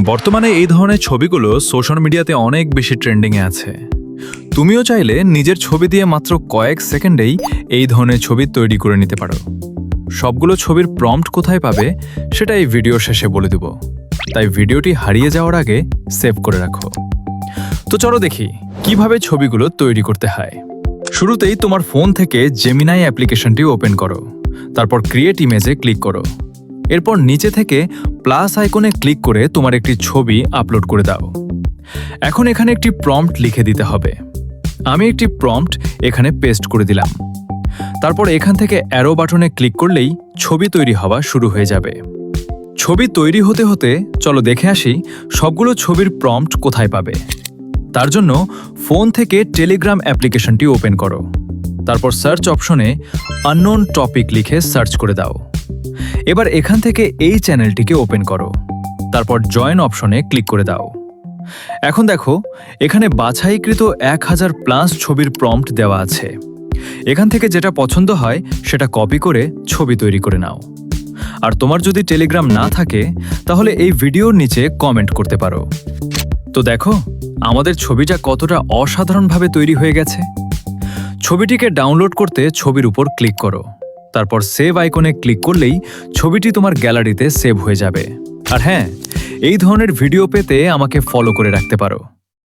বর্তমানে এই ধরনের ছবিগুলো সোশ্যাল মিডিয়াতে অনেক বেশি ট্রেন্ডিংয়ে আছে। তুমিও চাইলে নিজের ছবি দিয়ে মাত্র কয়েক সেকেন্ডেই এই ধরনের ছবি তৈরি করে নিতে পারো। সবগুলো ছবির প্রম্পট কোথায় পাবে সেটা এই ভিডিও শেষে বলে দেব, তাই ভিডিওটি হারিয়ে যাওয়ার আগে সেভ করে রাখো। তো চলো দেখি কিভাবে ছবিগুলো তৈরি করতে হয়। শুরুতেই তোমার ফোন থেকে জেমিনাই অ্যাপ্লিকেশনটি ওপেন করো, তারপর ক্রিয়েট ইমেজে ক্লিক করো। এরপর নিচে থেকে প্লাস আইকনে ক্লিক করে তোমার একটি ছবি আপলোড করে দাও। এখন এখানে একটি প্রম্পট লিখে দিতে হবে। আমি একটি প্রম্পট এখানে পেস্ট করে দিলাম। তারপর এখান থেকে অ্যারো বাটনে ক্লিক করলেই ছবি তৈরি হওয়া শুরু হয়ে যাবে। ছবি তৈরি হতে হতে চলো দেখে আসি সবগুলো ছবির প্রম্পট কোথায় পাবে। তার জন্য ফোন থেকে টেলিগ্রাম অ্যাপ্লিকেশনটি ওপেন করো। তারপর সার্চ অপশনে আননোন টপিক লিখে সার্চ করে দাও। এবার এখান থেকে এই চ্যানেলটিকে ওপেন করো, তারপর জয়েন অপশনে ক্লিক করে দাও। এখন দেখো এখানে বাছাইকৃত 1000+ ছবির প্রম্পট দেওয়া আছে। এখান থেকে যেটা পছন্দ হয় সেটা কপি করে ছবি তৈরি করে নাও। আর তোমার যদি টেলিগ্রাম না থাকে তাহলে এই ভিডিওর নিচে কমেন্ট করতে পারো। তো দেখো আমাদের ছবিটা কতটা অসাধারণভাবে তৈরি হয়ে গেছে। ছবিটিকে ডাউনলোড করতে ছবির উপর ক্লিক করো, তারপর সেভ আইকনে ক্লিক করলেই ছবিটি তোমার গ্যালারিতে সেভ হয়ে যাবে। আর হ্যাঁ, এই ধরনের ভিডিও পেতে আমাকে ফলো করে রাখতে পারো।